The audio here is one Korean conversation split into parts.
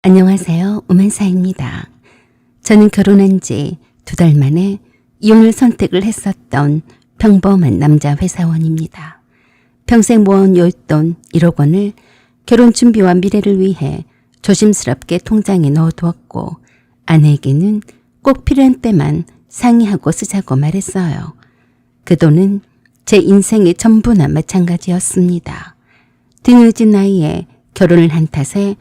안녕하세요. 오만사입니다. 저는 결혼한 지 2달 만에 이혼을 선택을 했었던 평범한 남자 회사원입니다. 평생 모아온 여윳돈 1억 원을 결혼 준비와 미래를 위해 조심스럽게 통장에 넣어두었고 아내에게는 꼭 필요한 때만 상의하고 쓰자고 말했어요. 그 돈은 제 인생의 전부나 마찬가지였습니다. 뒤늦은 나이에 결혼을 한 탓에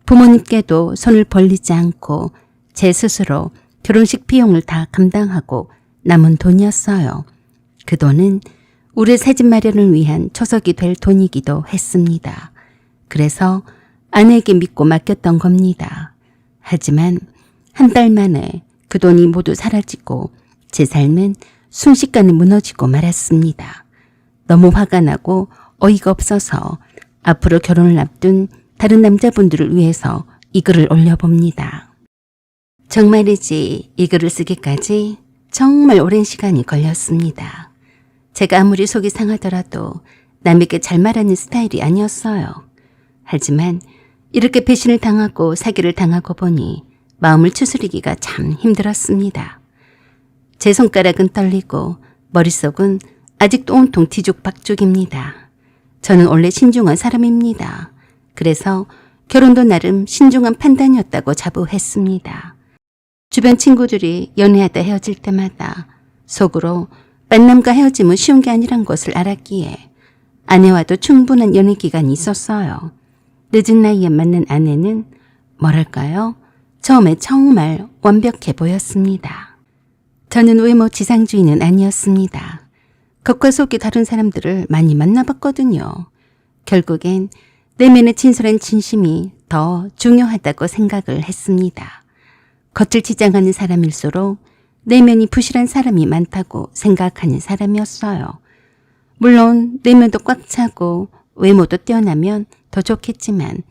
부모님께도 손을 벌리지 않고 제 스스로 결혼식 비용을 다 감당하고 남은 돈이었어요. 그 돈은 우리 새집 마련을 위한 초석이 될 돈이기도 했습니다. 그래서 아내에게 믿고 맡겼던 겁니다. 하지만 한 달 만에 그 돈이 모두 사라지고 제 삶은 순식간에 무너지고 말았습니다. 너무 화가 나고 어이가 없어서 앞으로 결혼을 앞둔 다른 남자분들을 위해서 이 글을 올려봅니다. 정말이지 이 글을 쓰기까지 정말 오랜 시간이 걸렸습니다. 제가 아무리 속이 상하더라도 남에게 잘 말하는 스타일이 아니었어요. 하지만 이렇게 배신을 당하고 사기를 당하고 보니 마음을 추스리기가 참 힘들었습니다. 제 손가락은 떨리고 머릿속은 아직도 온통 뒤죽박죽입니다. 저는 원래 신중한 사람입니다. 그래서 결혼도 나름 신중한 판단이었다고 자부했습니다. 주변 친구들이 연애하다 헤어질 때마다 속으로 만남과 헤어짐은 쉬운 게 아니란 것을 알았기에 아내와도 충분한 연애 기간이 있었어요. 늦은 나이에 만난 아내는 뭐랄까요? 처음에 정말 완벽해 보였습니다. 저는 외모 지상주의는 아니었습니다. 겉과 속이 다른 사람들을 많이 만나봤거든요. 결국엔 내면의 진솔한 진심이 더 중요하다고 생각을 했습니다. 겉을 지장하는 사람일수록 내면이 부실한 사람이 많다고 생각하는 사람이었어요. 물론 내면도 꽉 차고 외모도 뛰어나면 더 좋겠지만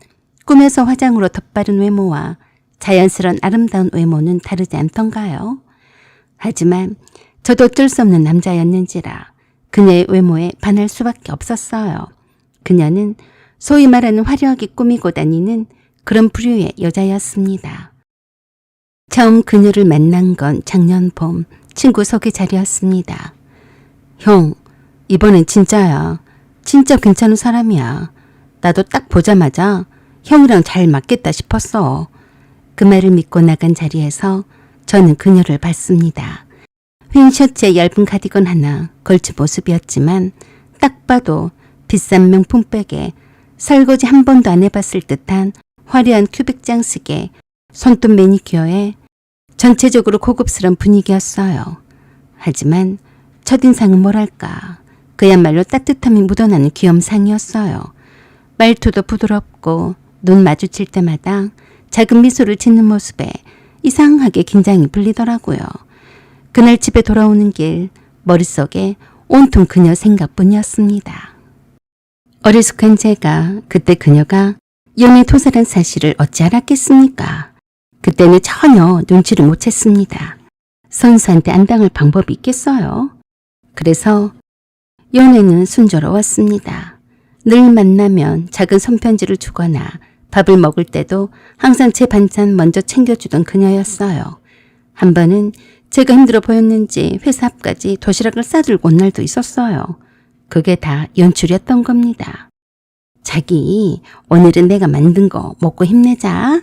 꿈에서 화장으로 덧바른 외모와 자연스러운 아름다운 외모는 다르지 않던가요? 하지만 저도 어쩔 수 없는 남자였는지라 그녀의 외모에 반할 수밖에 없었어요. 그녀는 소위 말하는 화려하게 꾸미고 다니는 그런 부류의 여자였습니다. 처음 그녀를 만난 건 작년 봄 친구 소개 자리였습니다. 형, 이번엔 진짜야. 진짜 괜찮은 사람이야. 나도 딱 보자마자 형이랑 잘 맞겠다 싶었어. 그 말을 믿고 나간 자리에서 저는 그녀를 봤습니다. 흰 셔츠에 얇은 가디건 하나 걸친 모습이었지만 딱 봐도 비싼 명품백에 설거지 한 번도 안 해봤을 듯한 화려한 큐빅 장식에 손톱 매니큐어에 전체적으로 고급스러운 분위기였어요. 하지만 첫인상은 뭐랄까 그야말로 따뜻함이 묻어나는 귀염상이었어요. 말투도 부드럽고 눈 마주칠 때마다 작은 미소를 짓는 모습에 이상하게 긴장이 풀리더라고요. 그날 집에 돌아오는 길 머릿속에 온통 그녀 생각뿐이었습니다. 어리숙한 제가 그때 그녀가 연애 토사란 사실을 어찌 알았겠습니까? 그때는 전혀 눈치를 못 챘습니다. 선수한테 안 당할 방법이 있겠어요? 그래서 연애는 순조로웠습니다. 늘 만나면 작은 손편지를 주거나 밥을 먹을 때도 항상 제 반찬 먼저 챙겨주던 그녀였어요. 한 번은 제가 힘들어 보였는지 회사 앞까지 도시락을 싸들고 온 날도 있었어요. 그게 다 연출이었던 겁니다. 자기, 오늘은 내가 만든 거 먹고 힘내자.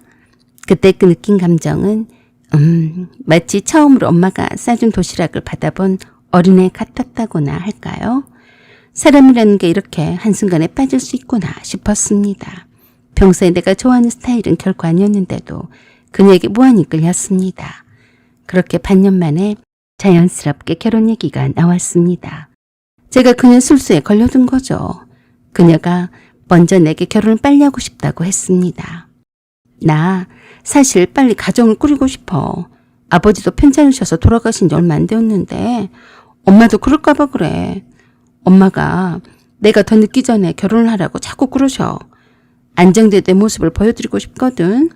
그때 그 느낀 감정은 마치 처음으로 엄마가 싸준 도시락을 받아본 어린애 같았다고나 할까요? 사람이라는 게 이렇게 한순간에 빠질 수 있구나 싶었습니다. 평소에 내가 좋아하는 스타일은 결코 아니었는데도 그녀에게 무한히 끌렸습니다. 그렇게 반년 만에 자연스럽게 결혼 얘기가 나왔습니다. 제가 그녀 술수에 걸려든 거죠. 그녀가 먼저 내게 결혼을 빨리 하고 싶다고 했습니다. 나 사실 빨리 가정을 꾸리고 싶어. 아버지도 편찮으셔서 돌아가신 지 얼마 안 되었는데 엄마도 그럴까 봐 그래. 엄마가 내가 더 늦기 전에 결혼을 하라고 자꾸 그러셔. 안정된 내 모습을 보여드리고 싶거든.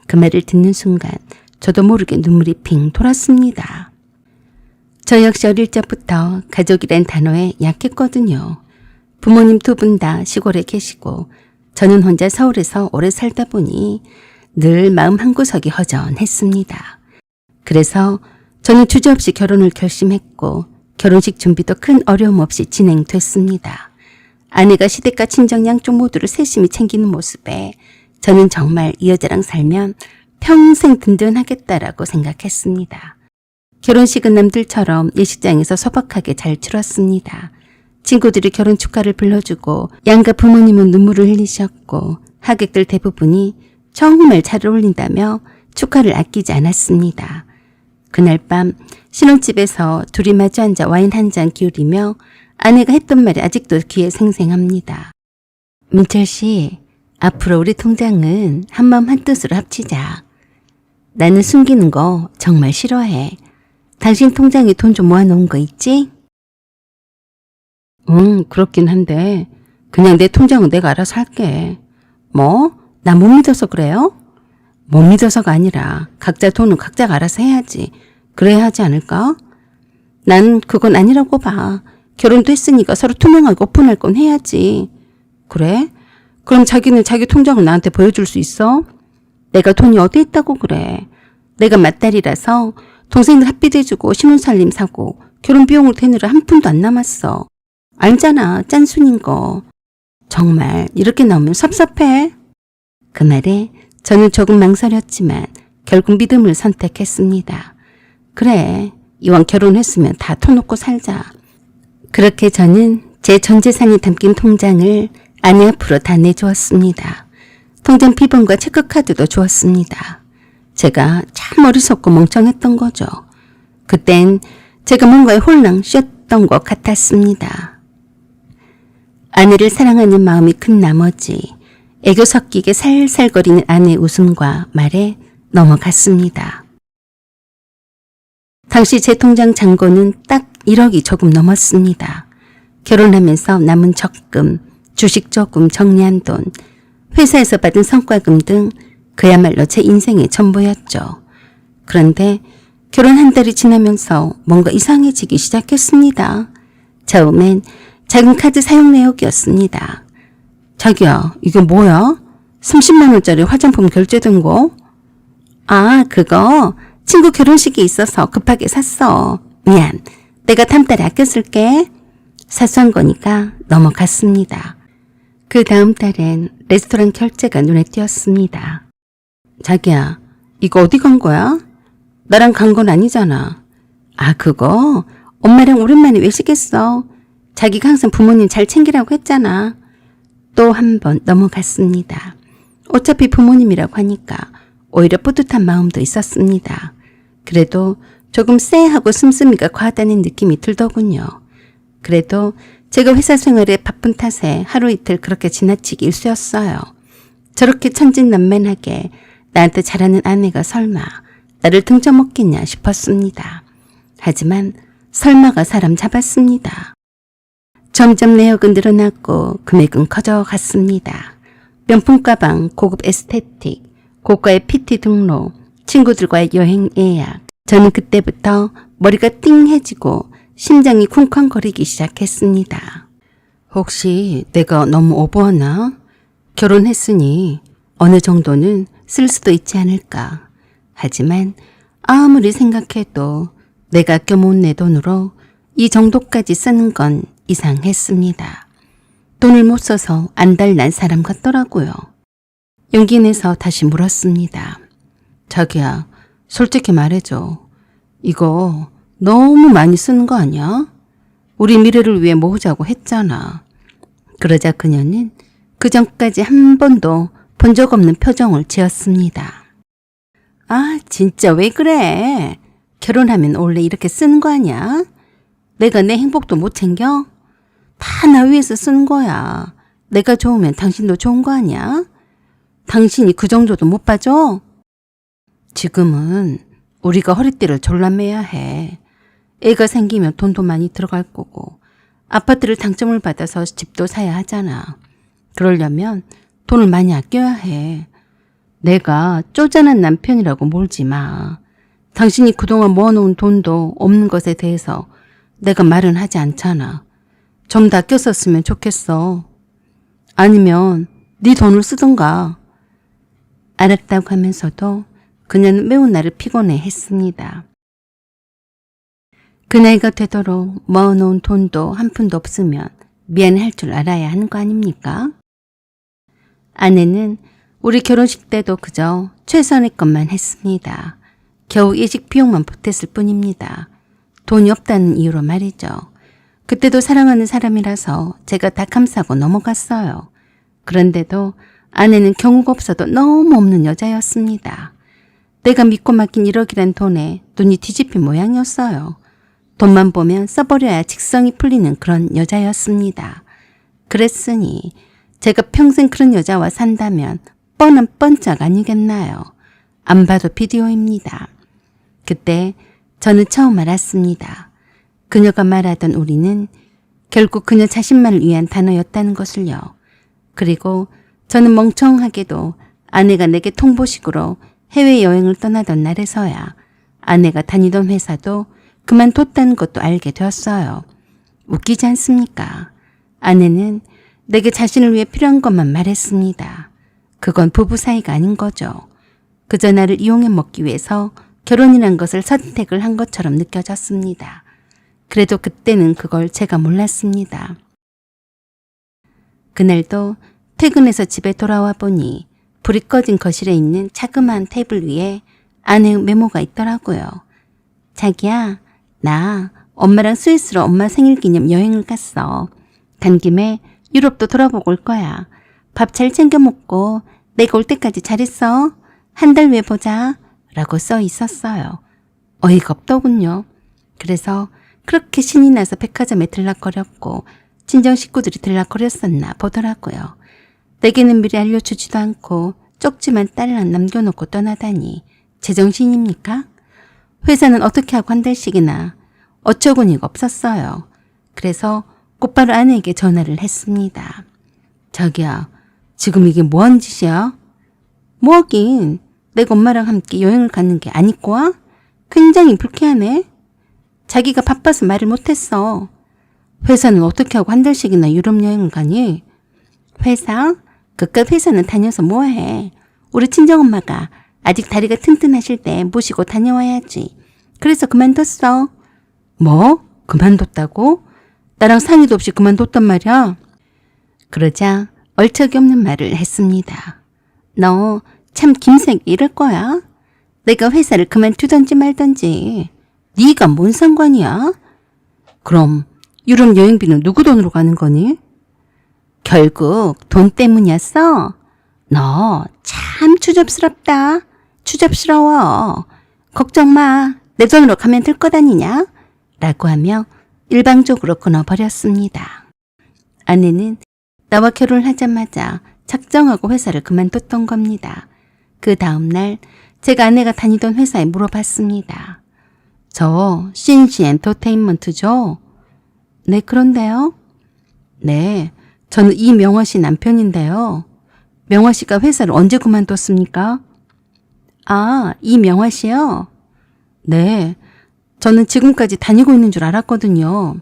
그 말을 듣는 순간 저도 모르게 눈물이 핑 돌았습니다. 저 역시 어릴 적부터 가족이란 단어에 약했거든요. 부모님 2분 다 시골에 계시고 저는 혼자 서울에서 오래 살다 보니 늘 마음 한구석이 허전했습니다. 그래서 저는 주저없이 결혼을 결심했고 결혼식 준비도 큰 어려움 없이 진행됐습니다. 아내가 시댁과 친정 양쪽 모두를 세심히 챙기는 모습에 저는 정말 이 여자랑 살면 평생 든든하겠다라고 생각했습니다. 결혼식은 남들처럼 예식장에서 소박하게 잘 치렀습니다. 친구들이 결혼 축하를 불러주고 양가 부모님은 눈물을 흘리셨고 하객들 대부분이 정말 잘 어울린다며 축하를 아끼지 않았습니다. 그날 밤 신혼집에서 둘이 마주 앉아 와인 한 잔 기울이며 아내가 했던 말이 아직도 귀에 생생합니다. 민철 씨, 앞으로 우리 통장은 한마음 한뜻으로 합치자. 나는 숨기는 거 정말 싫어해. 당신 통장에 돈 좀 모아놓은 거 있지? 그렇긴 한데 그냥 내 통장은 내가 알아서 할게. 뭐? 나 못 믿어서 그래요? 못 믿어서가 아니라 각자 돈은 각자가 알아서 해야지. 그래야 하지 않을까? 난 그건 아니라고 봐. 결혼도 했으니까 서로 투명하게 오픈할 건 해야지. 그래? 그럼 자기는 자기 통장을 나한테 보여줄 수 있어? 내가 돈이 어디 있다고 그래. 내가 맏딸이라서 동생들 학비도 해주고 신혼살림 사고 결혼 비용을 대느라 한 푼도 안 남았어. 알잖아, 짠순인 거. 정말 이렇게 나오면 섭섭해. 그 말에 저는 조금 망설였지만 결국 믿음을 선택했습니다. 그래, 이왕 결혼했으면 다 터놓고 살자. 그렇게 저는 제 전 재산이 담긴 통장을 아내 앞으로 다 내주었습니다. 통장 비번과 체크카드도 주었습니다. 제가 참 어리석고 멍청했던 거죠. 그땐 제가 뭔가에 홀랑 씌었던 것 같았습니다. 아내를 사랑하는 마음이 큰 나머지 애교 섞이게 살살거리는 아내의 웃음과 말에 넘어갔습니다. 당시 제 통장 잔고는 딱 1억이 조금 넘었습니다. 결혼하면서 남은 적금, 주식 조금 정리한 돈, 회사에서 받은 성과금 등 그야말로 제 인생의 전부였죠. 그런데 결혼 한 달이 지나면서 뭔가 이상해지기 시작했습니다. 처음엔 작은 카드 사용 내역이었습니다. 자기야, 이게 뭐야? 30만 원짜리 화장품 결제된 거? 아, 그거 친구 결혼식이 있어서 급하게 샀어. 미안, 내가 다음 달에 아껴 쓸게. 사소한 거니까 넘어갔습니다. 그 다음 달엔 레스토랑 결제가 눈에 띄었습니다. 자기야, 이거 어디 간 거야? 나랑 간 건 아니잖아. 아, 그거 엄마랑 오랜만에 외식했어. 자기가 항상 부모님 잘 챙기라고 했잖아. 또 한 번 넘어갔습니다. 어차피 부모님이라고 하니까 오히려 뿌듯한 마음도 있었습니다. 그래도 조금 쎄하고 씀씀이가 과하다는 느낌이 들더군요. 그래도 제가 회사 생활에 바쁜 탓에 하루 이틀 그렇게 지나치기 일쑤였어요. 저렇게 천진난만하게 나한테 잘하는 아내가 설마 나를 등쳐먹겠냐 싶었습니다. 하지만 설마가 사람 잡았습니다. 점점 내역은 늘어났고 금액은 커져갔습니다. 명품 가방, 고급 에스테틱, 고가의 PT 등록, 친구들과의 여행 예약. 저는 그때부터 머리가 띵해지고 심장이 쿵쾅거리기 시작했습니다. 혹시 내가 너무 오버하나? 결혼했으니 어느 정도는 쓸 수도 있지 않을까. 하지만 아무리 생각해도 내가 아껴 모은 내 돈으로 이 정도까지 쓰는 건 이상했습니다. 돈을 못 써서 안달난 사람 같더라고요. 용기 내서 다시 물었습니다. 자기야, 솔직히 말해줘. 이거 너무 많이 쓰는 거 아니야? 우리 미래를 위해 모으자고 했잖아. 그러자 그녀는 그전까지 한 번도 본 적 없는 표정을 지었습니다. 아, 진짜 왜 그래? 결혼하면 원래 이렇게 쓰는 거 아니야? 내가 내 행복도 못 챙겨? 다 나 위해서 쓰는 거야. 내가 좋으면 당신도 좋은 거 아니야? 당신이 그 정도도 못 봐줘? 지금은 우리가 허리띠를 졸라매야 해. 애가 생기면 돈도 많이 들어갈 거고 아파트를 당첨을 받아서 집도 사야 하잖아. 그러려면 돈을 많이 아껴야 해. 내가 쪼잔한 남편이라고 몰지 마. 당신이 그동안 모아놓은 돈도 없는 것에 대해서 내가 말은 하지 않잖아. 좀 더 아껴 썼으면 좋겠어. 아니면 네 돈을 쓰던가. 알았다고 하면서도 그녀는 매우 나를 피곤해 했습니다. 그 나이가 되도록 모아놓은 돈도 한 푼도 없으면 미안해할 줄 알아야 하는 거 아닙니까? 아내는 우리 결혼식 때도 그저 최선의 것만 했습니다. 겨우 예식 비용만 보탰을 뿐입니다. 돈이 없다는 이유로 말이죠. 그때도 사랑하는 사람이라서 제가 다 감싸고 넘어갔어요. 그런데도 아내는 경우가 없어도 너무 없는 여자였습니다. 내가 믿고 맡긴 1억이란 돈에 눈이 뒤집힌 모양이었어요. 돈만 보면 써버려야 직성이 풀리는 그런 여자였습니다. 그랬으니 제가 평생 그런 여자와 산다면 뻔한 뻔짝 아니겠나요? 안 봐도 비디오입니다. 그때 저는 처음 알았습니다. 그녀가 말하던 우리는 결국 그녀 자신만을 위한 단어였다는 것을요. 그리고 저는 멍청하게도 아내가 내게 통보식으로 해외여행을 떠나던 날에서야 아내가 다니던 회사도 그만뒀다는 것도 알게 되었어요. 웃기지 않습니까? 아내는 내게 자신을 위해 필요한 것만 말했습니다. 그건 부부 사이가 아닌 거죠. 그저 나를 이용해 먹기 위해서 결혼이란 것을 선택을 한 것처럼 느껴졌습니다. 그래도 그때는 그걸 제가 몰랐습니다. 그날도 퇴근해서 집에 돌아와 보니 불이 꺼진 거실에 있는 자그마한 테이블 위에 아내의 메모가 있더라고요. 자기야, 나 엄마랑 스위스로 엄마 생일 기념 여행을 갔어. 간 김에 유럽도 돌아보고 올 거야. 밥 잘 챙겨 먹고 내가 올 때까지 잘 있어. 한 달 후에 보자. 라고 써 있었어요. 어이가 없더군요. 그래서 그렇게 신이 나서 백화점에 들락거렸고 친정 식구들이 들락거렸었나 보더라고요. 내게는 미리 알려주지도 않고 쪽지만 딸랑 남겨놓고 떠나다니 제정신입니까? 회사는 어떻게 하고 한 달씩이나 어처구니가 없었어요. 그래서 곧바로 아내에게 전화를 했습니다. 자기야, 지금 이게 뭐하는 짓이야? 뭐하긴, 내가 엄마랑 함께 여행을 가는 게 안 입고 와? 굉장히 불쾌하네. 자기가 바빠서 말을 못했어. 회사는 어떻게 하고 한 달씩이나 유럽 여행을 가니? 회사? 그깟 회사는 다녀서 뭐해. 우리 친정엄마가 아직 다리가 튼튼하실 때 모시고 다녀와야지. 그래서 그만뒀어. 뭐? 그만뒀다고? 나랑 상의도 없이 그만뒀단 말이야? 그러자 얼척이 없는 말을 했습니다. 너 참 김색이 이럴 거야? 내가 회사를 그만두던지 말던지. 네가 뭔 상관이야? 그럼 유럽 여행비는 누구 돈으로 가는 거니? 결국 돈 때문이었어? 너 참 추접스럽다. 추접스러워. 걱정 마. 내 돈으로 가면 될 거 아니냐? 라고 하며 일방적으로 끊어버렸습니다. 아내는 나와 결혼하자마자 작정하고 회사를 그만뒀던 겁니다. 그 다음날 제가 아내가 다니던 회사에 물어봤습니다. 저 CNC 엔터테인먼트죠? 네, 그런데요? 네, 저는 이명화 씨 남편인데요. 명화 씨가 회사를 언제 그만뒀습니까? 아, 이명화 씨요? 네, 저는 지금까지 다니고 있는 줄 알았거든요.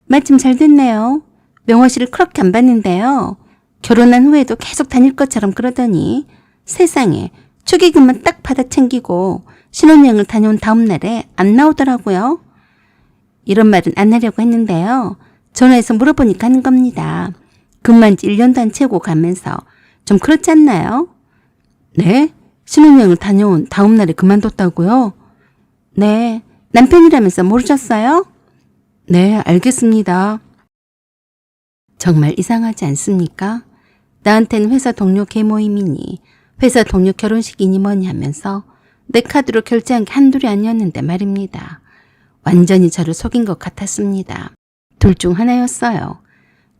마침 잘 됐네요. 명화 씨를 그렇게 안 봤는데요. 결혼한 후에도 계속 다닐 것처럼 그러더니 세상에 축의금만 딱 받아 챙기고 신혼여행을 다녀온 다음 날에 안 나오더라고요. 이런 말은 안 하려고 했는데요. 전화해서 물어보니까 하는 겁니다. 근무한 지 1년도 안 채우고 가면서 좀 그렇지 않나요? 네? 신혼여행을 다녀온 다음 날에 그만뒀다고요? 네. 남편이라면서 모르셨어요? 네, 알겠습니다. 정말 이상하지 않습니까? 나한테는 회사 동료 개모임이니 회사 동료 결혼식이니 뭐니 하면서 내 카드로 결제한 게 한둘이 아니었는데 말입니다. 완전히 저를 속인 것 같았습니다. 둘 중 하나였어요.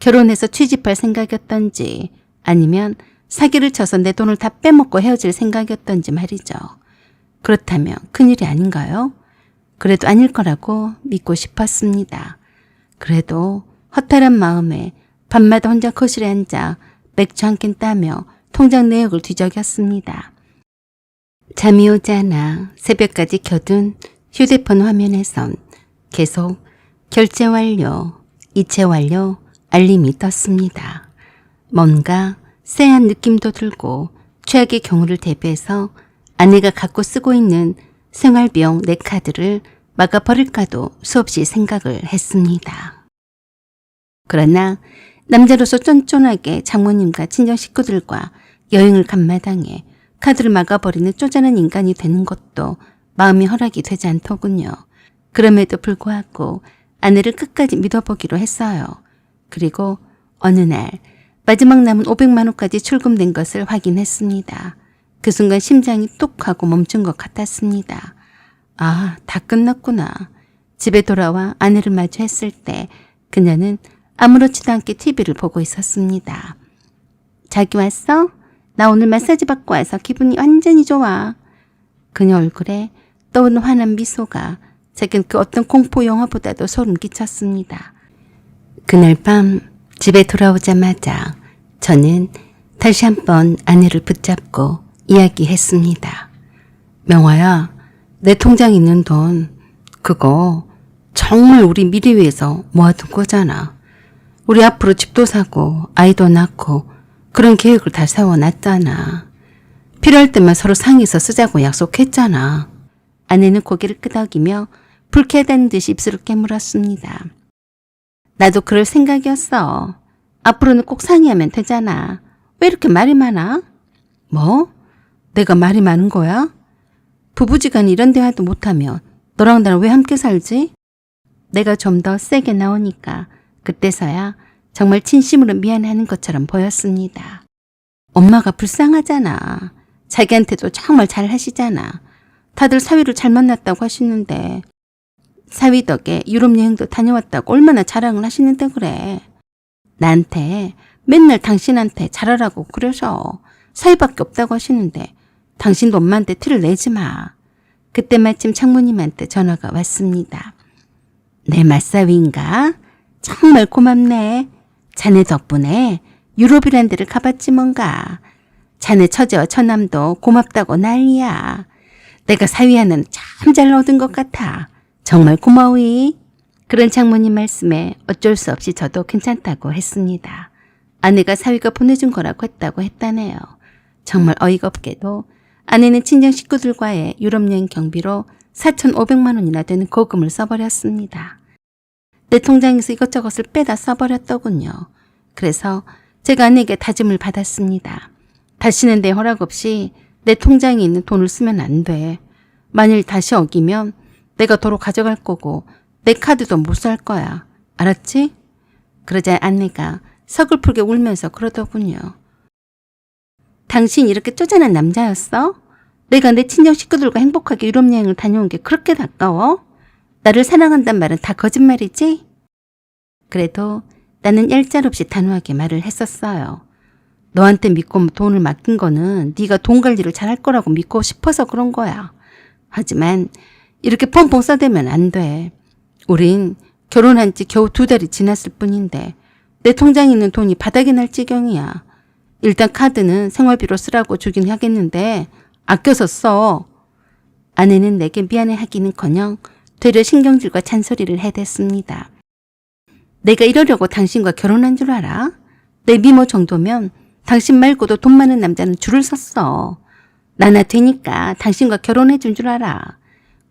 결혼해서 취직할 생각이었던지 아니면 사기를 쳐서 내 돈을 다 빼먹고 헤어질 생각이었던지 말이죠. 그렇다면 큰일이 아닌가요? 그래도 아닐 거라고 믿고 싶었습니다. 그래도 허탈한 마음에 밤마다 혼자 거실에 앉아 맥주 한 캔 따며 통장 내역을 뒤적였습니다. 잠이 오지 않아 새벽까지 켜둔 휴대폰 화면에선 계속 결제 완료, 이체 완료 알림이 떴습니다. 뭔가 쎄한 느낌도 들고 최악의 경우를 대비해서 아내가 갖고 쓰고 있는 생활비용 내 카드를 막아버릴까도 수없이 생각을 했습니다. 그러나 남자로서 쫀쫀하게 장모님과 친정 식구들과 여행을 간 마당에 카드를 막아버리는 쪼잔한 인간이 되는 것도 마음이 허락이 되지 않더군요. 그럼에도 불구하고 아내를 끝까지 믿어보기로 했어요. 그리고 어느 날 마지막 남은 500만 원까지 출금된 것을 확인했습니다. 그 순간 심장이 뚝 하고 멈춘 것 같았습니다. 아, 다 끝났구나. 집에 돌아와 아내를 마주했을 때 그녀는 아무렇지도 않게 TV를 보고 있었습니다. 자기 왔어? 나 오늘 마사지 받고 와서 기분이 완전히 좋아. 그녀 얼굴에 떠오르는 환한 미소가 제겐 그 어떤 공포 영화보다도 소름 끼쳤습니다. 그날 밤 집에 돌아오자마자 저는 다시 한번 아내를 붙잡고 이야기했습니다. 명화야, 내 통장에 있는 돈 그거 정말 우리 미래 위해서 모아둔 거잖아. 우리 앞으로 집도 사고 아이도 낳고 그런 계획을 다 세워놨잖아. 필요할 때만 서로 상의해서 쓰자고 약속했잖아. 아내는 고개를 끄덕이며 불쾌하다는 듯이 입술을 깨물었습니다. 나도 그럴 생각이었어. 앞으로는 꼭 상의하면 되잖아. 왜 이렇게 말이 많아? 뭐? 내가 말이 많은 거야? 부부지간에 이런 대화도 못하면 너랑 나랑 왜 함께 살지? 내가 좀 더 세게 나오니까 그때서야 정말 진심으로 미안해하는 것처럼 보였습니다. 엄마가 불쌍하잖아. 자기한테도 정말 잘 하시잖아. 다들 사위를 잘 만났다고 하시는데 사위 덕에 유럽 여행도 다녀왔다고 얼마나 자랑을 하시는데 그래. 나한테 맨날 당신한테 잘하라고 그러셔. 사위밖에 없다고 하시는데 당신도 엄마한테 티를 내지 마. 그때 마침 장모님한테 전화가 왔습니다. 내 맞사위인가? 정말 고맙네. 자네 덕분에 유럽이란 데를 가봤지 뭔가. 자네 처제와 처남도 고맙다고 난리야. 내가 사위 하나는 참 잘 얻은 것 같아. 정말 고마워이. 그런 장모님 말씀에 어쩔 수 없이 저도 괜찮다고 했습니다. 아내가 사위가 보내준 거라고 했다고 했다네요. 정말 어이가 없게도 아내는 친정 식구들과의 유럽여행 경비로 4,500만 원이나 되는 거금을 써버렸습니다. 내 통장에서 이것저것을 빼다 써버렸더군요. 그래서 제가 아내에게 다짐을 받았습니다. 다시는 내 허락 없이 내 통장에 있는 돈을 쓰면 안 돼. 만일 다시 어기면 내가 도로 가져갈 거고 내 카드도 못 살 거야. 알았지? 그러자 아내가 서글프게 울면서 그러더군요. 당신 이렇게 쪼잔한 남자였어? 내가 내 친정 식구들과 행복하게 유럽 여행을 다녀온 게 그렇게 가까워? 나를 사랑한단 말은 다 거짓말이지? 그래도 나는 얄짤없이 단호하게 말을 했었어요. 너한테 믿고 돈을 맡긴 거는 네가 돈 관리를 잘할 거라고 믿고 싶어서 그런 거야. 하지만 이렇게 펑펑 써대면 안 돼. 우린 결혼한 지 겨우 2달이 지났을 뿐인데 내 통장에 있는 돈이 바닥이 날 지경이야. 일단 카드는 생활비로 쓰라고 주긴 하겠는데 아껴서 써. 아내는 내게 미안해하기는커녕 되려 신경질과 잔소리를 해댔습니다. 내가 이러려고 당신과 결혼한 줄 알아? 내 미모 정도면 당신 말고도 돈 많은 남자는 줄을 섰어. 나나 되니까 당신과 결혼해 준 줄 알아.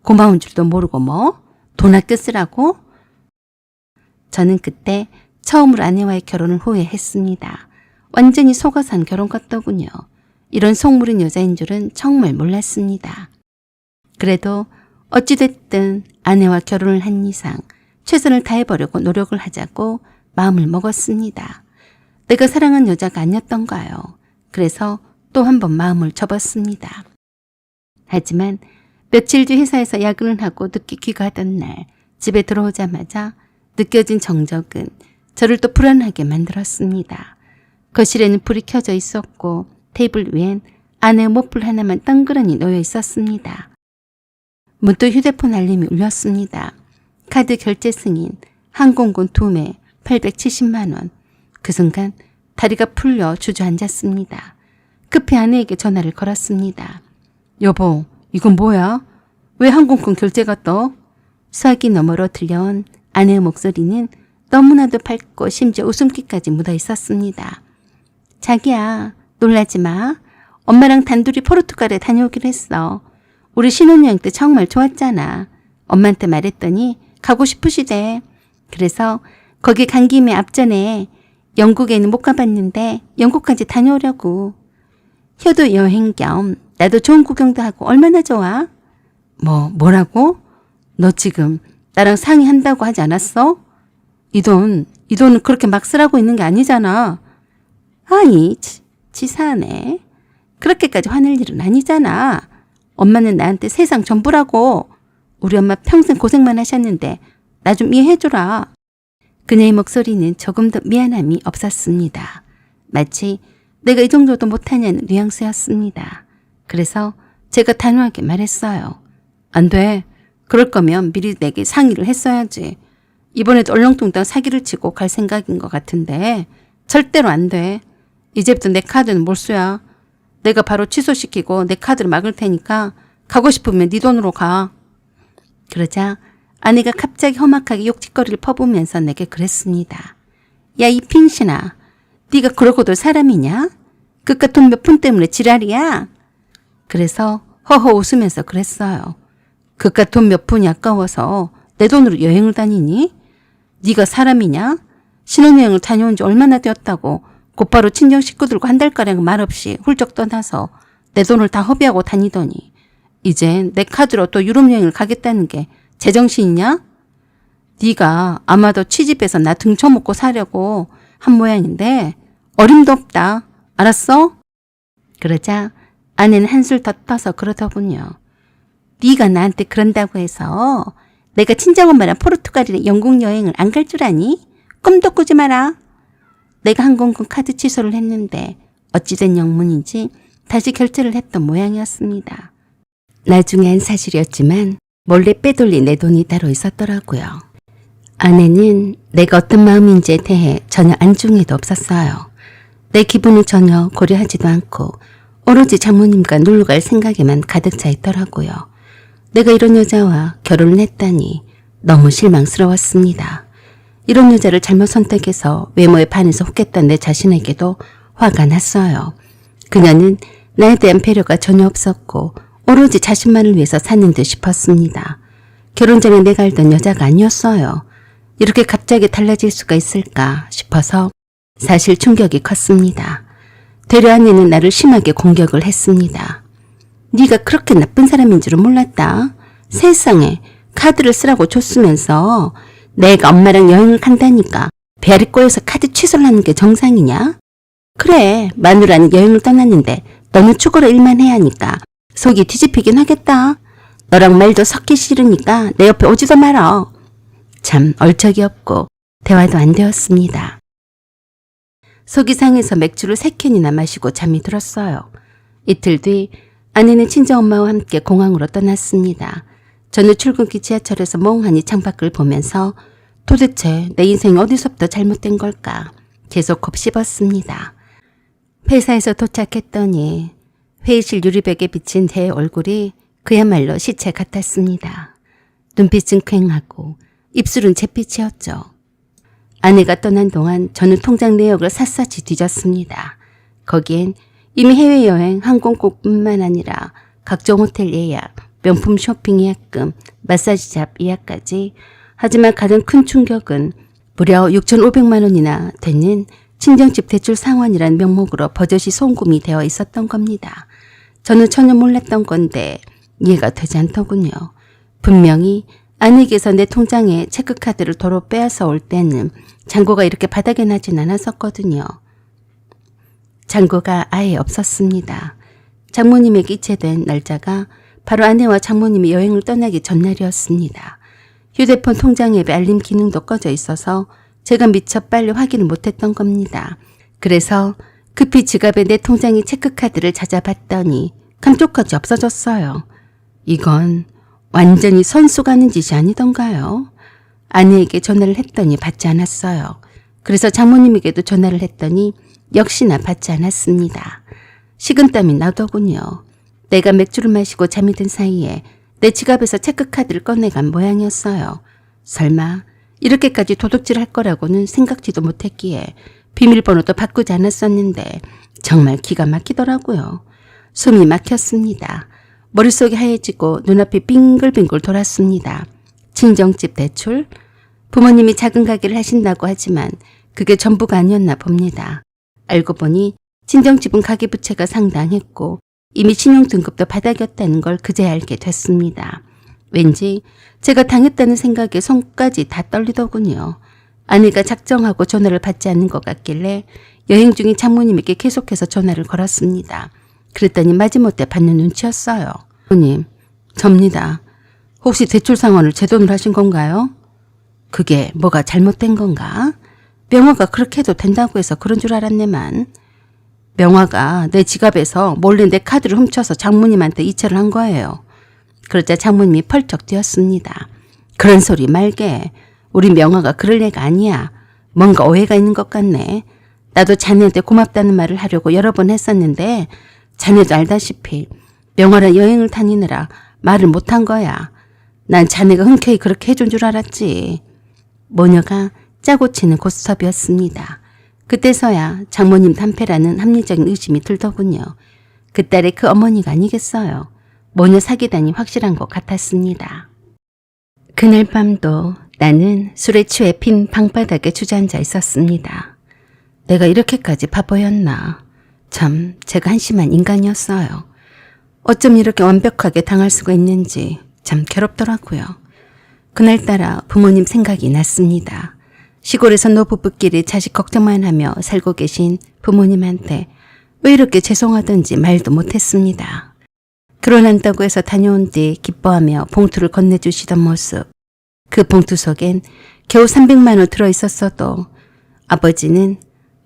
고마운 줄도 모르고 뭐? 돈 아껴 쓰라고? 저는 그때 처음으로 아내와의 결혼을 후회했습니다. 완전히 속아서 한 결혼 같더군요. 이런 속물인 여자인 줄은 정말 몰랐습니다. 그래도 어찌됐든 아내와 결혼을 한 이상 최선을 다해보려고 노력을 하자고 마음을 먹었습니다. 내가 사랑한 여자가 아니었던가요. 그래서 또 한 번 마음을 접었습니다. 하지만 며칠 뒤 회사에서 야근을 하고 늦게 귀가하던 날 집에 들어오자마자 느껴진 정적은 저를 또 불안하게 만들었습니다. 거실에는 불이 켜져 있었고 테이블 위엔 아내의 못불 하나만 덩그러니 놓여 있었습니다. 문득 휴대폰 알림이 울렸습니다. 카드 결제 승인 항공권 2매 870만 원. 그 순간 다리가 풀려 주저앉았습니다. 급히 아내에게 전화를 걸었습니다. 여보, 이건 뭐야? 왜 항공권 결제가 떠? 수화기 너머로 들려온 아내의 목소리는 너무나도 밝고 심지어 웃음기까지 묻어 있었습니다. 자기야, 놀라지 마. 엄마랑 단둘이 포르투갈에 다녀오기로 했어. 우리 신혼여행 때 정말 좋았잖아. 엄마한테 말했더니 가고 싶으시대. 그래서 거기 간 김에 앞전에 영국에는 못 가봤는데 영국까지 다녀오려고. 효도 여행 겸 나도 좋은 구경도 하고 얼마나 좋아? 뭐라고? 너 지금 나랑 상의한다고 하지 않았어? 이 돈은 그렇게 막 쓰라고 있는 게 아니잖아. 아니, 치사하네. 그렇게까지 화낼 일은 아니잖아. 엄마는 나한테 세상 전부라고. 우리 엄마 평생 고생만 하셨는데 나 좀 이해해주라. 그녀의 목소리는 조금 더 미안함이 없었습니다. 마치 내가 이 정도도 못하냐는 뉘앙스였습니다. 그래서 제가 단호하게 말했어요. 안 돼. 그럴 거면 미리 내게 상의를 했어야지. 이번에도 얼렁뚱땅 사기를 치고 갈 생각인 것 같은데 절대로 안 돼. 이제부터 내 카드는 몰수야. 내가 바로 취소시키고 내 카드를 막을 테니까 가고 싶으면 네 돈으로 가. 그러자 아내가 갑자기 험악하게 욕짓거리를 퍼부으면서 내게 그랬습니다. 야, 이 핑신아. 네가 그러고도 사람이냐? 그깟 돈 몇 푼 때문에 지랄이야? 그래서 허허 웃으면서 그랬어요. 그깟 돈 몇 푼이 아까워서 내 돈으로 여행을 다니니? 네가 사람이냐? 신혼여행을 다녀온 지 얼마나 되었다고 곧바로 친정 식구들과 한 달가량 말없이 훌쩍 떠나서 내 돈을 다 허비하고 다니더니 이젠 내 카드로 또 유럽 여행을 가겠다는 게 제정신이냐? 네가 아마도 취집해서 나 등쳐먹고 사려고 한 모양인데 어림도 없다. 알았어? 그러자 아내는 한술 더 떠서 그러더군요. 네가 나한테 그런다고 해서 내가 친정엄마랑 포르투갈이나 영국 여행을 안 갈 줄 아니? 꿈도 꾸지 마라. 내가 항공권 카드 취소를 했는데 어찌된 영문인지 다시 결제를 했던 모양이었습니다. 나중에 한 사실이었지만 몰래 빼돌린 내 돈이 따로 있었더라고요. 아내는 내가 어떤 마음인지에 대해 전혀 안중에도 없었어요. 내 기분을 전혀 고려하지도 않고 오로지 장모님과 놀러갈 생각에만 가득 차 있더라고요. 내가 이런 여자와 결혼을 했다니 너무 실망스러웠습니다. 이런 여자를 잘못 선택해서 외모에 반해서 혹했던 내 자신에게도 화가 났어요. 그녀는 나에 대한 배려가 전혀 없었고 오로지 자신만을 위해서 사는 듯 싶었습니다. 결혼 전에 내가 알던 여자가 아니었어요. 이렇게 갑자기 달라질 수가 있을까 싶어서 사실 충격이 컸습니다. 되려 아내는 나를 심하게 공격을 했습니다. 네가 그렇게 나쁜 사람인 줄은 몰랐다. 세상에 카드를 쓰라고 줬으면서 내가 엄마랑 여행을 간다니까 배알이 꼬여서 카드 취소를 하는 게 정상이냐? 그래, 마누라는 여행을 떠났는데 너는 축으로 일만 해야 하니까 속이 뒤집히긴 하겠다. 너랑 말도 섞기 싫으니까 내 옆에 오지도 말어. 참 얼척이 없고 대화도 안 되었습니다. 속이 상해서 맥주를 3캔이나 마시고 잠이 들었어요. 이틀 뒤 아내는 친정엄마와 함께 공항으로 떠났습니다. 저는 출근길 지하철에서 멍하니 창밖을 보면서 도대체 내 인생이 어디서부터 잘못된 걸까 계속 곱씹었습니다. 회사에서 도착했더니 회의실 유리벽에 비친 제 얼굴이 그야말로 시체 같았습니다. 눈빛은 퀭하고 입술은 잿빛이었죠. 아내가 떠난 동안 저는 통장 내역을 샅샅이 뒤졌습니다. 거기엔 이미 해외여행 항공권뿐만 아니라 각종 호텔 예약, 명품 쇼핑 예약금, 마사지샵 예약까지. 하지만 가장 큰 충격은 무려 6,500만 원이나 되는 친정집 대출 상환이란 명목으로 버젓이 송금이 되어 있었던 겁니다. 저는 전혀 몰랐던 건데 이해가 되지 않더군요. 분명히 아내에게서 내 통장에 체크카드를 도로 빼앗아 올 때는 잔고가 이렇게 바닥에 나진 않았었거든요. 잔고가 아예 없었습니다. 장모님에게 이체된 날짜가 바로 아내와 장모님이 여행을 떠나기 전날이었습니다. 휴대폰 통장 앱에 알림 기능도 꺼져 있어서 제가 미처 빨리 확인을 못했던 겁니다. 그래서 급히 지갑에 내 통장의 체크카드를 찾아봤더니 감쪽같이 없어졌어요. 이건 완전히 선수가 하는 짓이 아니던가요? 아내에게 전화를 했더니 받지 않았어요. 그래서 장모님에게도 전화를 했더니 역시나 받지 않았습니다. 식은땀이 나더군요. 내가 맥주를 마시고 잠이 든 사이에 내 지갑에서 체크카드를 꺼내간 모양이었어요. 설마 이렇게까지 도둑질 할 거라고는 생각지도 못했기에 비밀번호도 바꾸지 않았었는데 정말 기가 막히더라고요. 숨이 막혔습니다. 머릿속이 하얘지고 눈앞이 빙글빙글 돌았습니다. 친정집 대출? 부모님이 작은 가게를 하신다고 하지만 그게 전부가 아니었나 봅니다. 알고 보니 친정집은 가계부채가 상당했고 이미 신용등급도 바닥이었다는 걸 그제야 알게 됐습니다. 왠지 제가 당했다는 생각에 손까지 다 떨리더군요. 아내가 작정하고 전화를 받지 않는 것 같길래 여행 중인 장모님에게 계속해서 전화를 걸었습니다. 그랬더니 마지못해 받는 눈치였어요. 부모님, 접니다. 혹시 대출 상환을 제 돈으로 하신 건가요? 그게 뭐가 잘못된 건가? 명화가 그렇게 해도 된다고 해서 그런 줄 알았네만. 명화가 내 지갑에서 몰래 내 카드를 훔쳐서 장모님한테 이체를 한 거예요. 그러자 장모님이 펄쩍 뛰었습니다. 그런 소리 말게. 우리 명화가 그럴 애가 아니야. 뭔가 오해가 있는 것 같네. 나도 자네한테 고맙다는 말을 하려고 여러 번 했었는데 자네도 알다시피 명화랑 여행을 다니느라 말을 못한 거야. 난 자네가 흔쾌히 그렇게 해준 줄 알았지. 모녀가 짜고 치는 고스톱이었습니다. 그때서야 장모님 담패라는 합리적인 의심이 들더군요. 그 딸의 그 어머니가 아니겠어요. 모녀 사기단이 확실한 것 같았습니다. 그날 밤도 나는 술에 취해 빈 방바닥에 주저앉아 있었습니다. 내가 이렇게까지 바보였나. 참 제가 한심한 인간이었어요. 어쩜 이렇게 완벽하게 당할 수가 있는지 참 괴롭더라고요. 그날따라 부모님 생각이 났습니다. 시골에서 노부부끼리 자식 걱정만 하며 살고 계신 부모님한테 왜 이렇게 죄송하던지 말도 못했습니다. 결혼한다고 해서 다녀온 뒤 기뻐하며 봉투를 건네주시던 모습. 그 봉투 속엔 겨우 300만 원 들어있었어도 아버지는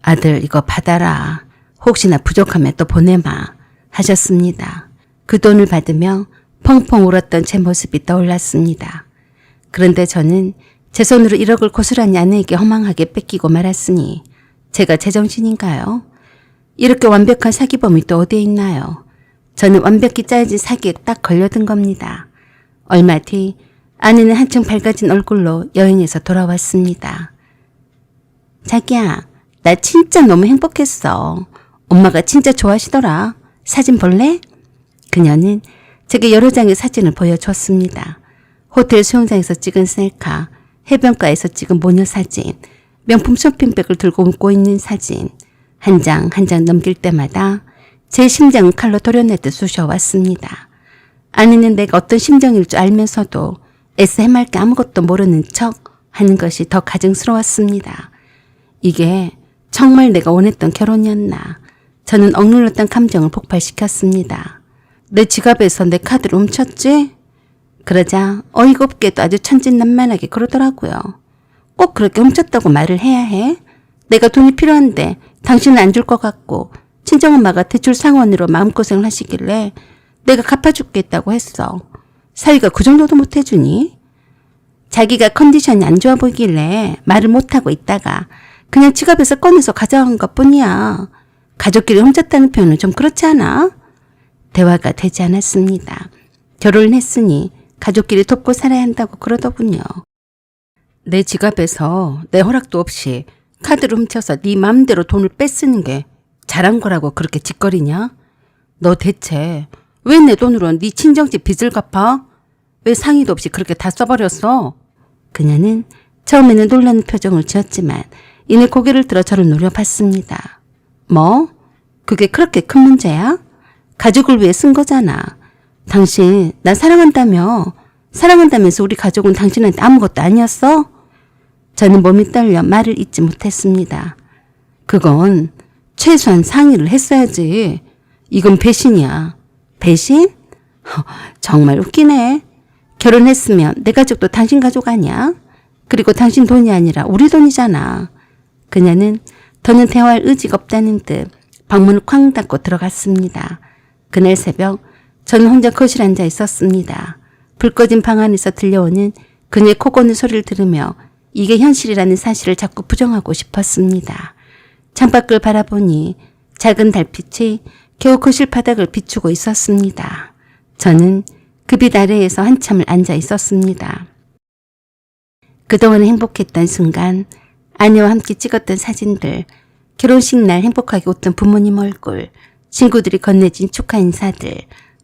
아들 이거 받아라. 혹시나 부족하면 또 보내마 하셨습니다. 그 돈을 받으며 펑펑 울었던 제 모습이 떠올랐습니다. 그런데 저는 제 손으로 1억을 고스란히 아내에게 허망하게 뺏기고 말았으니 제가 제정신인가요? 이렇게 완벽한 사기범이 또 어디에 있나요? 저는 완벽히 짜여진 사기에 딱 걸려든 겁니다. 얼마 뒤 아내는 한층 밝아진 얼굴로 여행에서 돌아왔습니다. 자기야, 나 진짜 너무 행복했어. 엄마가 진짜 좋아하시더라. 사진 볼래? 그녀는 제게 여러 장의 사진을 보여줬습니다. 호텔 수영장에서 찍은 셀카, 해변가에서 찍은 모녀 사진, 명품 쇼핑백을 들고 웃고 있는 사진, 한 장 한 장 넘길 때마다 제 심장은 칼로 도려내듯 쑤셔왔습니다. 아내는 내가 어떤 심정일 줄 알면서도 애써 해맑게 아무것도 모르는 척 하는 것이 더 가증스러웠습니다. 이게 정말 내가 원했던 결혼이었나. 저는 억눌렀던 감정을 폭발시켰습니다. 내 지갑에서 내 카드를 훔쳤지? 그러자 어이가 없게도 아주 천진난만하게 그러더라고요. 꼭 그렇게 훔쳤다고 말을 해야 해? 내가 돈이 필요한데 당신은 안 줄 것 같고 친정엄마가 대출 상환으로 마음고생을 하시길래 내가 갚아주겠다고 했어. 사위가 그 정도도 못해주니? 자기가 컨디션이 안 좋아 보이길래 말을 못하고 있다가 그냥 지갑에서 꺼내서 가져간 것뿐이야. 가족끼리 훔쳤다는 표현은 좀 그렇지 않아? 대화가 되지 않았습니다. 결혼을 했으니 가족끼리 돕고 살아야 한다고 그러더군요. 내 지갑에서 내 허락도 없이 카드를 훔쳐서 네 맘대로 돈을 뺏쓰는 게 잘한 거라고 그렇게 짓거리냐? 너 대체 왜 내 돈으로 네 친정집 빚을 갚아? 왜 상의도 없이 그렇게 다 써버렸어? 그녀는 처음에는 놀라는 표정을 지었지만 이내 고개를 들어 저를 노려봤습니다. 뭐? 그게 그렇게 큰 문제야? 가족을 위해 쓴 거잖아. 당신 나 사랑한다며. 사랑한다면서 우리 가족은 당신한테 아무것도 아니었어? 저는 몸이 떨려 말을 잇지 못했습니다. 그건 최소한 상의를 했어야지. 이건 배신이야. 배신? 정말 웃기네. 결혼했으면 내 가족도 당신 가족 아니야? 그리고 당신 돈이 아니라 우리 돈이잖아. 그녀는 더는 대화할 의지가 없다는 듯 방문을 쾅 닫고 들어갔습니다. 그날 새벽 저는 혼자 거실에 앉아 있었습니다. 불 꺼진 방 안에서 들려오는 그녀의 코 고는 소리를 들으며 이게 현실이라는 사실을 자꾸 부정하고 싶었습니다. 창밖을 바라보니 작은 달빛이 겨우 거실 바닥을 비추고 있었습니다. 저는 그 빛 아래에서 한참을 앉아 있었습니다. 그동안 행복했던 순간, 아내와 함께 찍었던 사진들, 결혼식 날 행복하게 웃던 부모님 얼굴, 친구들이 건네진 축하 인사들,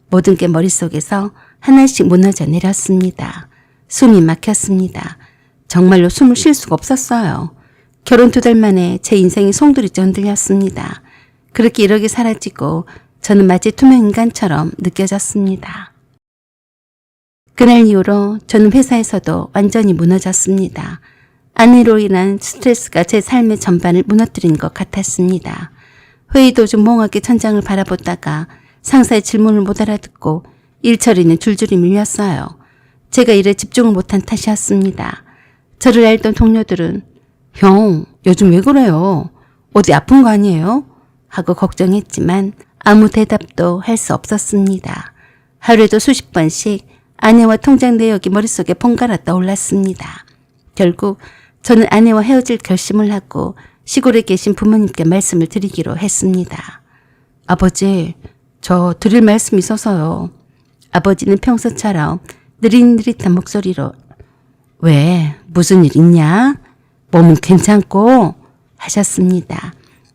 모든 게 머릿속에서 하나씩 무너져 내렸습니다. 숨이 막혔습니다. 정말로 숨을 쉴 수가 없었어요. 결혼 2달 만에 제 인생이 송두리째 흔들렸습니다. 그렇게 이렇게 사라지고 저는 마치 투명 인간처럼 느껴졌습니다. 그날 이후로 저는 회사에서도 완전히 무너졌습니다. 아내로 인한 스트레스가 제 삶의 전반을 무너뜨린 것 같았습니다. 회의 도중 멍하게 천장을 바라보다가 상사의 질문을 못 알아듣고 일 처리는 줄줄이 밀렸어요. 제가 일에 집중을 못한 탓이었습니다. 저를 알던 동료들은 형, 요즘 왜 그래요? 어디 아픈 거 아니에요? 하고 걱정했지만 아무 대답도 할 수 없었습니다. 하루에도 수십 번씩 아내와 통장 내역이 머릿속에 번갈아 떠올랐습니다. 결국 저는 아내와 헤어질 결심을 하고 시골에 계신 부모님께 말씀을 드리기로 했습니다. 아버지, 저 드릴 말씀이 있어서요. 아버지는 평소처럼 느릿느릿한 목소리로 왜? 무슨 일 있냐? 몸은 괜찮고? 하셨습니다.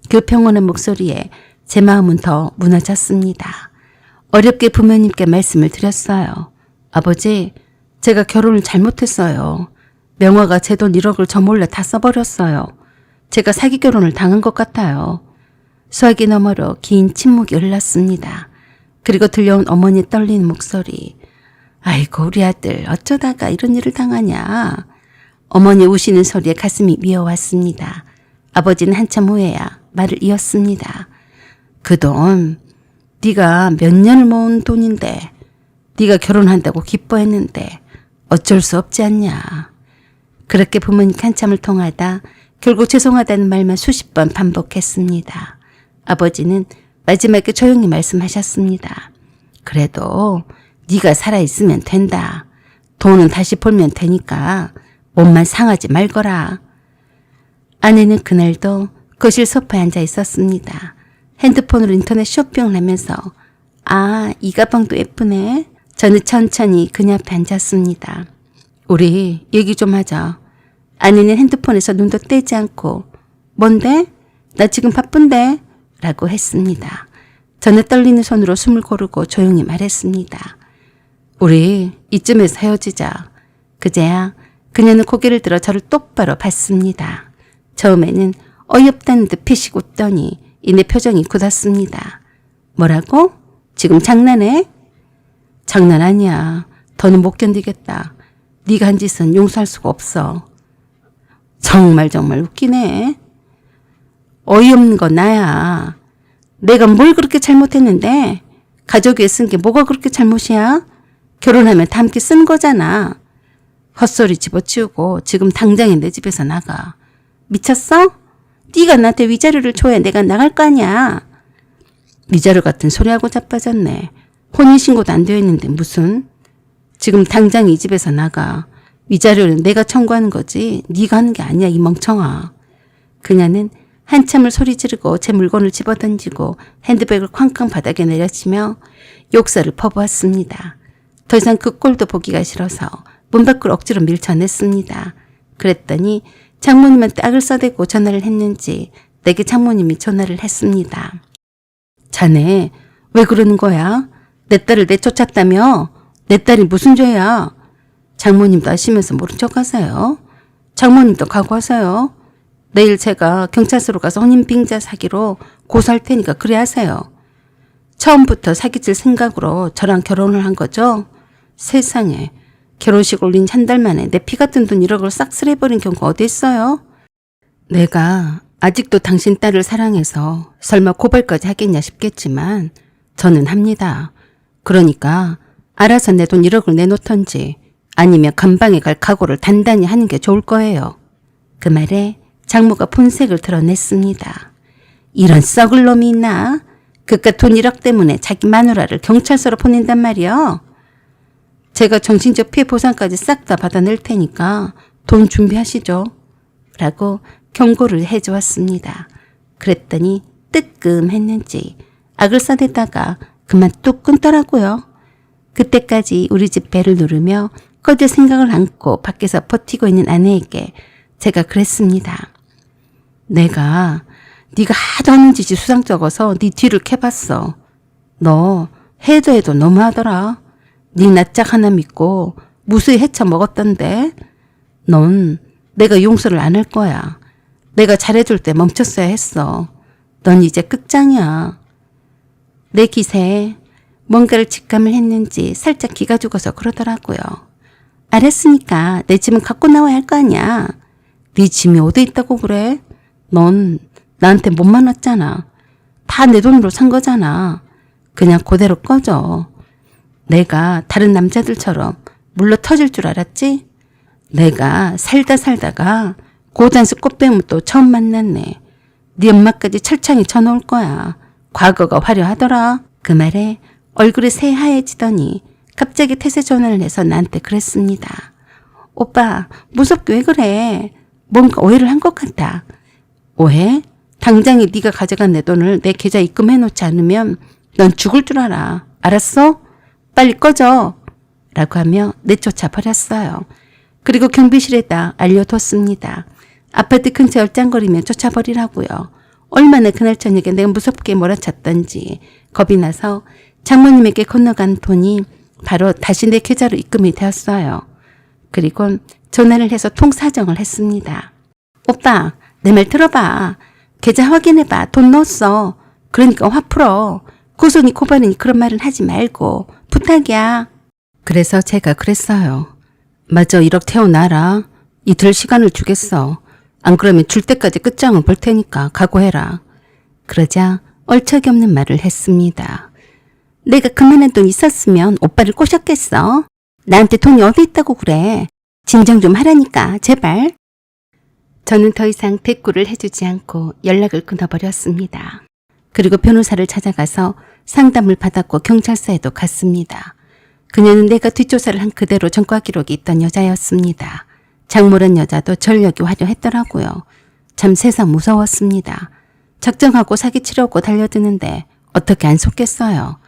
그 평온한 목소리에 제 마음은 더 무너졌습니다. 어렵게 부모님께 말씀을 드렸어요. 아버지, 제가 결혼을 잘못했어요. 명화가 제 돈 1억을 저 몰래 다 써버렸어요. 제가 사기 결혼을 당한 것 같아요. 수화기 너머로 긴 침묵이 흘렀습니다. 그리고 들려온 어머니의 떨리는 목소리. 아이고 우리 아들 어쩌다가 이런 일을 당하냐. 어머니 우시는 소리에 가슴이 미어왔습니다. 아버지는 한참 후에야 말을 이었습니다. 그 돈 네가 몇 년을 모은 돈인데 네가 결혼한다고 기뻐했는데 어쩔 수 없지 않냐. 그렇게 부모님께 한참을 통하다 결국 죄송하다는 말만 수십 번 반복했습니다. 아버지는 마지막에 조용히 말씀하셨습니다. 그래도 네가 살아있으면 된다. 돈은 다시 벌면 되니까 몸만 상하지 말거라. 아내는 그날도 거실 소파에 앉아 있었습니다. 핸드폰으로 인터넷 쇼핑을 하면서 아, 이 가방도 예쁘네. 저는 천천히 그녀 앞에 앉았습니다. 우리 얘기 좀 하자. 아내는 핸드폰에서 눈도 떼지 않고 뭔데? 나 지금 바쁜데? 라고 했습니다. 저는 떨리는 손으로 숨을 고르고 조용히 말했습니다. 우리 이쯤에서 헤어지자. 그제야 그녀는 고개를 들어 저를 똑바로 봤습니다. 처음에는 어이없다는 듯 피식 웃더니 이내 표정이 굳었습니다. 뭐라고? 지금 장난해? 장난 아니야. 더는 못 견디겠다. 네가 한 짓은 용서할 수가 없어. 정말 웃기네. 어이없는 건 나야. 내가 뭘 그렇게 잘못했는데? 가족 위해 쓴 게 뭐가 그렇게 잘못이야? 결혼하면 다 함께 쓴 거잖아. 헛소리 집어치우고 지금 당장에 내 집에서 나가. 미쳤어? 네가 나한테 위자료를 줘야 내가 나갈 거 아니야. 위자료 같은 소리하고 자빠졌네. 혼인신고도 안 되어 있는데 무슨. 지금 당장 이 집에서 나가. 위자료는 내가 청구하는 거지 네가 하는 게 아니야 이 멍청아. 그녀는 한참을 소리 지르고 제 물건을 집어던지고 핸드백을 쾅쾅 바닥에 내려치며 욕설을 퍼부었습니다. 더 이상 그 꼴도 보기가 싫어서 문 밖으로 억지로 밀쳐냈습니다. 그랬더니 장모님한테 악을 써대고 전화를 했는지 내게 장모님이 전화를 했습니다. 자네 왜 그러는 거야? 내 딸을 내쫓았다며? 내 딸이 무슨 죄야? 장모님도 아시면서 모른 척하세요. 장모님도 각오하세요. 내일 제가 경찰서로 가서 혼인빙자 사기로 고소할 테니까 그래 하세요. 처음부터 사기칠 생각으로 저랑 결혼을 한 거죠? 세상에 결혼식 올린 한 달 만에 내 피 같은 돈 1억을 싹 쓸어버린 경우가 어디 있어요? 내가 아직도 당신 딸을 사랑해서 설마 고발까지 하겠냐 싶겠지만 저는 합니다. 그러니까 알아서 내 돈 1억을 내놓던지 아니면 감방에 갈 각오를 단단히 하는 게 좋을 거예요. 그 말에 장모가 본색을 드러냈습니다. 이런 썩을 놈이 있나? 그깟 돈 1억 때문에 자기 마누라를 경찰서로 보낸단 말이요. 제가 정신적 피해 보상까지 싹 다 받아낼 테니까 돈 준비하시죠. 라고 경고를 해주었습니다. 그랬더니 뜨끔했는지 악을 써대다가 그만 뚝 끊더라고요. 그때까지 우리 집 배를 누르며 꺼질 생각을 안고 밖에서 버티고 있는 아내에게 제가 그랬습니다. 내가 네가 하도 하는 짓이 수상쩍어서 네 뒤를 캐봤어. 너 해도 너무하더라. 네 낯짝 하나 믿고 무수히 헤쳐 먹었던데. 넌 내가 용서를 안 할 거야. 내가 잘해줄 때 멈췄어야 했어. 넌 이제 끝장이야. 내 기세에 뭔가를 직감을 했는지 살짝 기가 죽어서 그러더라고요. 알았으니까 내 짐은 갖고 나와야 할 거 아니야. 네 짐이 어디 있다고 그래? 넌 나한테 못만 왔잖아. 다 내 돈으로 산 거잖아. 그냥 그대로 꺼져. 내가 다른 남자들처럼 물러 터질 줄 알았지? 내가 살다가 고단수 꽃뱀을 또 처음 만났네. 네 엄마까지 철창에 쳐놓을 거야. 과거가 화려하더라. 그 말에 얼굴이 새하얘지더니 갑자기 태세 전환을 해서 나한테 그랬습니다. 오빠 무섭게 왜 그래? 뭔가 오해를 한 것 같다. 오해? 당장에 네가 가져간 내 돈을 내 계좌에 입금해 놓지 않으면 넌 죽을 줄 알아. 알았어? 빨리 꺼져. 라고 하며 내쫓아 버렸어요. 그리고 경비실에다 알려뒀습니다. 아파트 근처 얼짱거리며 쫓아버리라고요. 얼마나 그날 저녁에 내가 무섭게 몰아쳤던지 겁이 나서 장모님에게 건너간 돈이 바로 다시 내 계좌로 입금이 되었어요. 그리고 전화를 해서 통사정을 했습니다. 오빠, 내 말 들어봐. 계좌 확인해봐. 돈 넣었어. 그러니까 화 풀어. 고소니 고발이니 그런 말은 하지 말고 부탁이야. 그래서 제가 그랬어요. 마저 1억 태워놔라. 이틀 시간을 주겠어. 안 그러면 줄 때까지 끝장을 볼 테니까 각오해라. 그러자 얼척이 없는 말을 했습니다. 내가 그만한 돈 있었으면 오빠를 꼬셨겠어. 나한테 돈이 어디 있다고 그래. 진정 좀 하라니까 제발. 저는 더 이상 대꾸를 해주지 않고 연락을 끊어버렸습니다. 그리고 변호사를 찾아가서 상담을 받았고 경찰서에도 갔습니다. 그녀는 내가 뒷조사를 한 그대로 전과 기록이 있던 여자였습니다. 장모란 여자도 전력이 화려했더라고요. 참 세상 무서웠습니다. 작정하고 사기치려고 달려드는데 어떻게 안 속겠어요.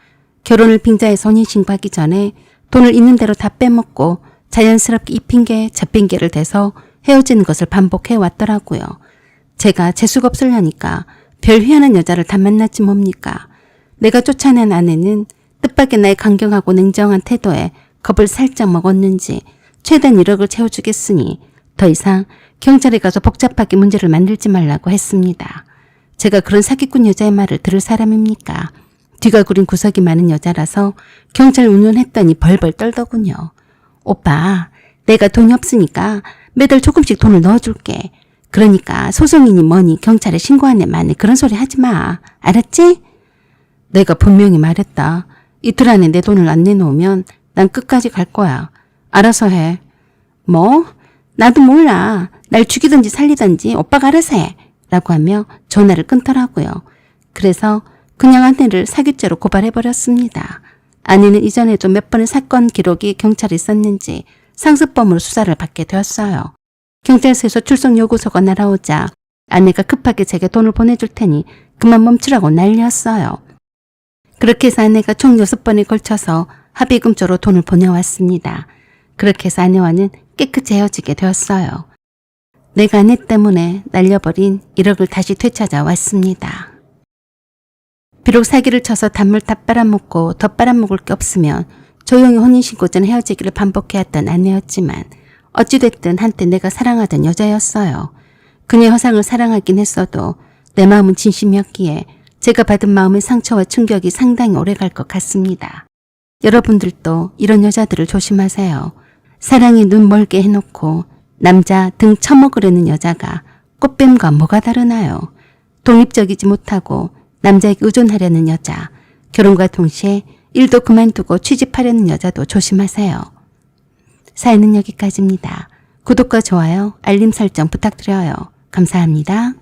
결혼을 빙자해서 혼인신고하기 전에 돈을 있는 대로 다 빼먹고 자연스럽게 이 핑계 저 핑계를 대서 헤어지는 것을 반복해 왔더라고요. 제가 재수가 없으려니까 별 희한한 여자를 다 만났지 뭡니까. 내가 쫓아낸 아내는 뜻밖의 나의 강경하고 냉정한 태도에 겁을 살짝 먹었는지 최대한 1억을 채워주겠으니 더 이상 경찰에 가서 복잡하게 문제를 만들지 말라고 했습니다. 제가 그런 사기꾼 여자의 말을 들을 사람입니까? 뒤가 구린 구석이 많은 여자라서 경찰 운운했더니 벌벌 떨더군요. 오빠, 내가 돈이 없으니까 매달 조금씩 돈을 넣어줄게. 그러니까 소송이니 뭐니 경찰에 신고한 애 만에 그런 소리 하지 마. 알았지? 내가 분명히 말했다. 이틀 안에 내 돈을 안 내놓으면 난 끝까지 갈 거야. 알아서 해. 뭐? 나도 몰라. 날 죽이든지 살리든지 오빠가 알아서 해. 라고 하며 전화를 끊더라고요. 그래서 그냥 아내를 사기죄로 고발해버렸습니다. 아내는 이전에도 몇 번의 사건 기록이 경찰에 있었는지 상습범으로 수사를 받게 되었어요. 경찰서에서 출석 요구서가 날아오자 아내가 급하게 제게 돈을 보내줄 테니 그만 멈추라고 난리였어요. 그렇게 해서 아내가 총 6번에 걸쳐서 합의금조로 돈을 보내왔습니다. 그렇게 해서 아내와는 깨끗이 헤어지게 되었어요. 내가 아내 때문에 날려버린 1억을 다시 되찾아 왔습니다. 비록 사기를 쳐서 단물 다 빨아먹고 더 빨아먹을 게 없으면 조용히 혼인신고 전 헤어지기를 반복해왔던 아내였지만 어찌됐든 한때 내가 사랑하던 여자였어요. 그녀의 허상을 사랑하긴 했어도 내 마음은 진심이었기에 제가 받은 마음의 상처와 충격이 상당히 오래갈 것 같습니다. 여러분들도 이런 여자들을 조심하세요. 사랑에 눈 멀게 해놓고 남자 등 처먹으려는 여자가 꽃뱀과 뭐가 다르나요? 독립적이지 못하고 남자에게 의존하려는 여자, 결혼과 동시에 일도 그만두고 취직하려는 여자도 조심하세요. 사연은 여기까지입니다. 구독과 좋아요, 알림 설정 부탁드려요. 감사합니다.